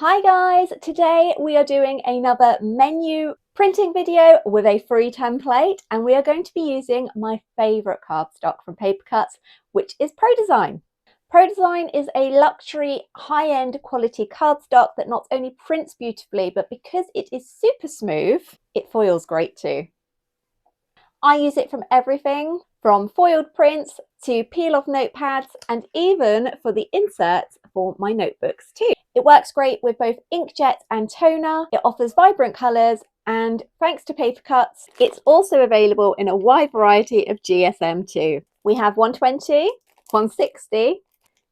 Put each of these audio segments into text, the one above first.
Hi guys, today we are doing another menu printing video with a free template, and we are going to be using my favourite cardstock from Paper Cutz, which is Pro Design. Pro Design is a luxury high-end quality cardstock that not only prints beautifully, but because it is super smooth, it foils great too. I use it from everything from foiled prints to peel off notepads and even for the inserts for my notebooks too. It works great with both inkjet and toner. It offers vibrant colours, and thanks to Paper Cutz, it's also available in a wide variety of GSM too. We have 120, 160,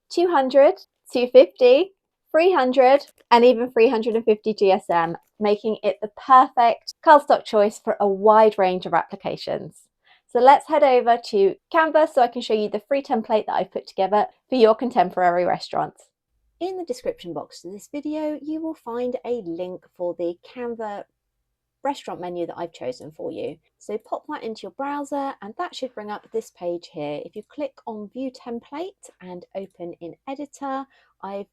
200, 250, 300 and even 350 GSM, making it the perfect cardstock choice for a wide range of applications. So let's head over to Canva so I can show you the free template that I've put together for your contemporary restaurant. In the description box to this video, you will find a link for the Canva restaurant menu that I've chosen for you. So pop that into your browser and that should bring up this page here. If you click on View Template and open in Editor, I've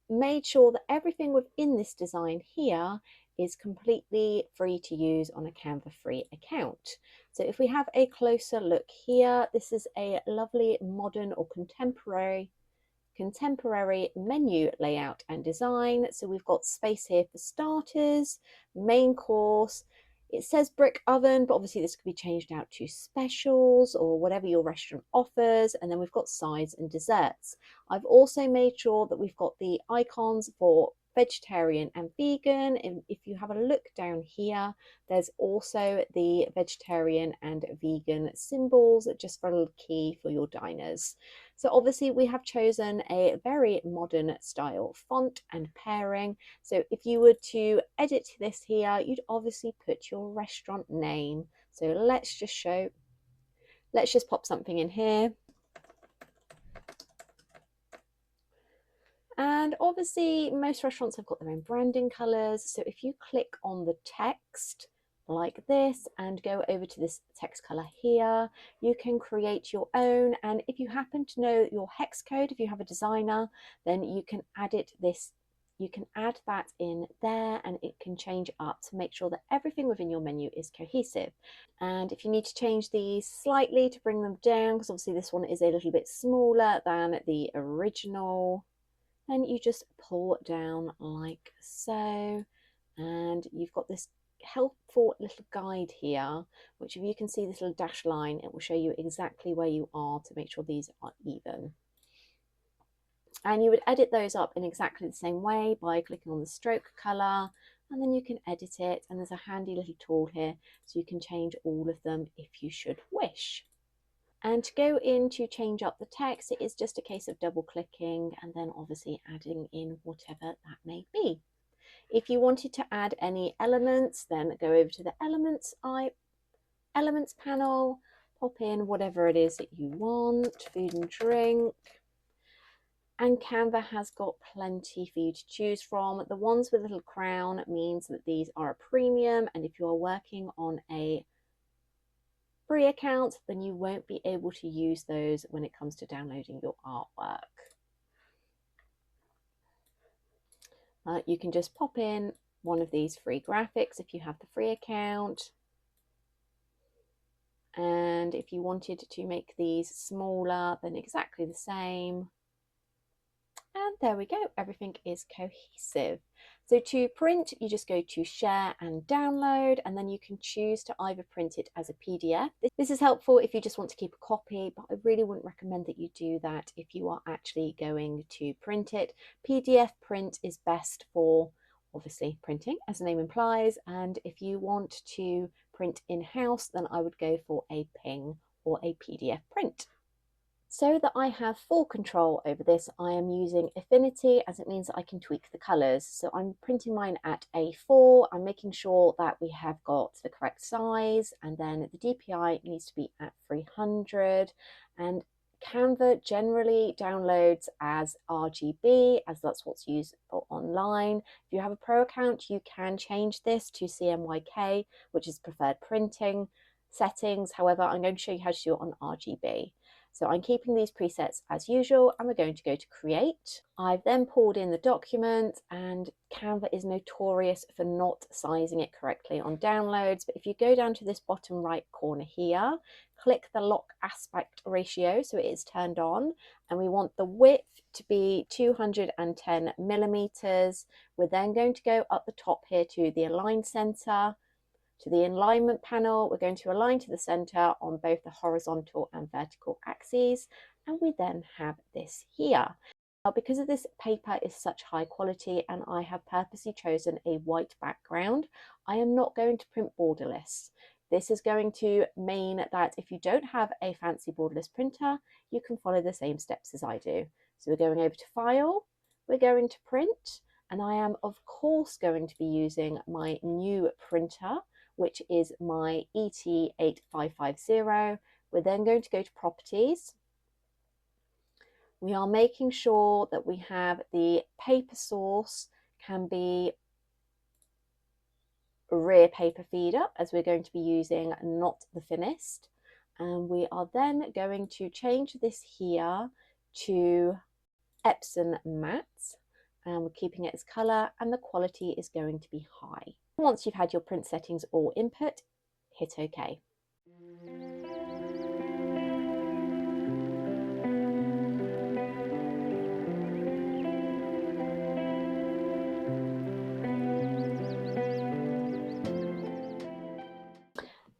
made sure that everything within this design here is completely free to use on a Canva free account. So if we have a closer look here, this is a lovely modern or contemporary menu layout and design. So we've got space here for starters, main course. It says brick oven, but obviously this could be changed out to specials or whatever your restaurant offers. And then we've got sides and desserts. I've also made sure that we've got the icons for vegetarian and vegan. And if you have a look down here, there's also the vegetarian and vegan symbols just for a little key for your diners. So obviously we have chosen a very modern style font and pairing. So if you were to edit this here, you'd obviously put your restaurant name. So let's just pop something in here. And obviously most restaurants have got their own branding colors. So if you click on the text like this and go over to this text color here, you can create your own. And if you happen to know your hex code, if you have a designer, then you can add that in there and it can change up to make sure that everything within your menu is cohesive. And if you need to change these slightly to bring them down, because obviously this one is a little bit smaller than the original, then you just pull down like so, and you've got this helpful little guide here, which if you can see this little dashed line, it will show you exactly where you are to make sure these are even. And you would edit those up in exactly the same way by clicking on the stroke color, and then you can edit it, and there's a handy little tool here so you can change all of them if you should wish. And to go in to change up the text, it is just a case of double clicking and then obviously adding in whatever that may be. If you wanted to add any elements, then go over to the elements panel, pop in whatever it is that you want, food and drink. And Canva has got plenty for you to choose from. The ones with a little crown means that these are a premium, and if you are working on a free account, then you won't be able to use those when it comes to downloading your artwork. You can just pop in one of these free graphics if you have the free account. And if you wanted to make these smaller, then exactly the same. And there we go, everything is cohesive. So to print, you just go to share and download, and then you can choose to either print it as a PDF. This is helpful if you just want to keep a copy, but I really wouldn't recommend that you do that if you are actually going to print it. PDF print is best for obviously printing, as the name implies, and if you want to print in-house, then I would go for a ping or a PDF print. So that I have full control over this, I am using Affinity, as it means that I can tweak the colours. So I'm printing mine at A4. I'm making sure that we have got the correct size, and then the DPI needs to be at 300. And Canva generally downloads as RGB, as that's what's used for online. If you have a pro account, you can change this to CMYK, which is preferred printing settings. However, I'm going to show you how to do it on RGB. So I'm keeping these presets as usual, and we're going to go to create. I've then pulled in the document, and Canva is notorious for not sizing it correctly on downloads. But if you go down to this bottom right corner here, click the lock aspect ratio so it is turned on, and we want the width to be 210 millimeters. We're then going to go up the top here to the align center. To the alignment panel, we're going to align to the center on both the horizontal and vertical axes, and we then have this here. Now, because of this paper is such high quality and I have purposely chosen a white background, I am not going to print borderless. This is going to mean that if you don't have a fancy borderless printer, you can follow the same steps as I do. So we're going over to File, we're going to Print, and I am of course going to be using my new printer, which is my ET-8550. We're then going to go to Properties. We are making sure that we have the paper source can be rear paper feeder, as we're going to be using not the thinnest. And we are then going to change this here to Epson matte, and we're keeping it as color, and the quality is going to be high. Once you've had your print settings all input, hit OK.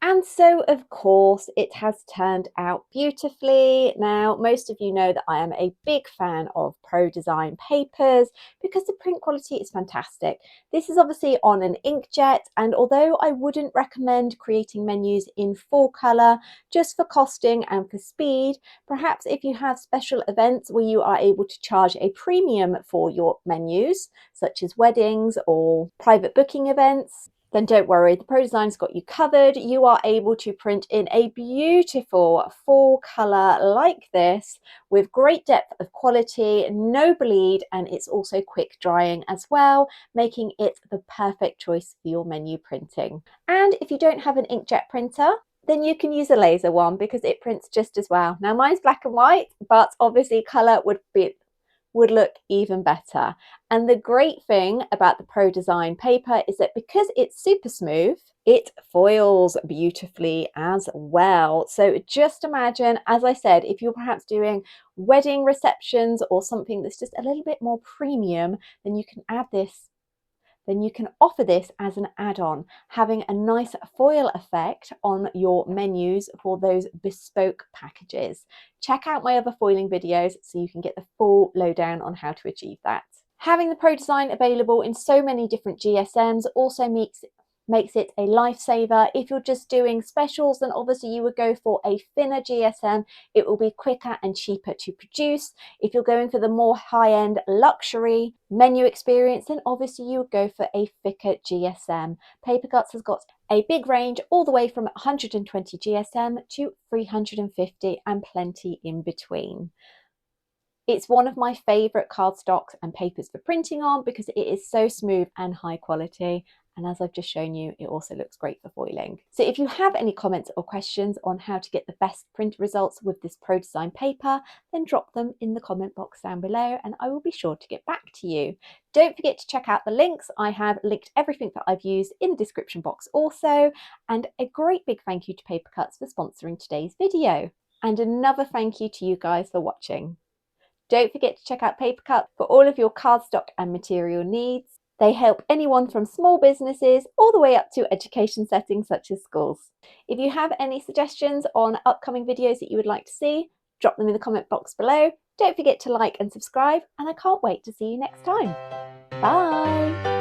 And so, of course, it has turned out beautifully. Now, most of you know that I am a big fan of Pro Design papers because the print quality is fantastic. This is obviously on an inkjet, and although I wouldn't recommend creating menus in full colour just for costing and for speed, perhaps if you have special events where you are able to charge a premium for your menus, such as weddings or private booking events, then don't worry, the Pro Design's got you covered. You are able to print in a beautiful full colour like this with great depth of quality, no bleed, and it's also quick drying as well, making it the perfect choice for your menu printing. And if you don't have an inkjet printer, then you can use a laser one because it prints just as well. Now mine's black and white, but obviously colour would look even better. And the great thing about the Pro Design paper is that because it's super smooth, it foils beautifully as well. So just imagine, as I said, if you're perhaps doing wedding receptions or something that's just a little bit more premium, then you can add this. Then you can offer this as an add-on, having a nice foil effect on your menus for those bespoke packages. Check out my other foiling videos so you can get the full lowdown on how to achieve that. Having the Pro Design available in so many different GSMs also makes it a lifesaver. If you're just doing specials, then obviously you would go for a thinner GSM. It will be quicker and cheaper to produce. If you're going for the more high-end luxury menu experience, then obviously you would go for a thicker GSM. Paper Cutz has got a big range all the way from 120 GSM to 350 and plenty in between. It's one of my favourite cardstocks and papers for printing on because it is so smooth and high quality. And as I've just shown you, it also looks great for foiling. So if you have any comments or questions on how to get the best print results with this Pro Design paper, then drop them in the comment box down below and I will be sure to get back to you. Don't forget to check out the links. I have linked everything that I've used in the description box also. And a great big thank you to Paper Cutz for sponsoring today's video. And another thank you to you guys for watching. Don't forget to check out Paper Cutz for all of your cardstock and material needs. They help anyone from small businesses all the way up to education settings such as schools. If you have any suggestions on upcoming videos that you would like to see, drop them in the comment box below. Don't forget to like and subscribe, and I can't wait to see you next time. Bye!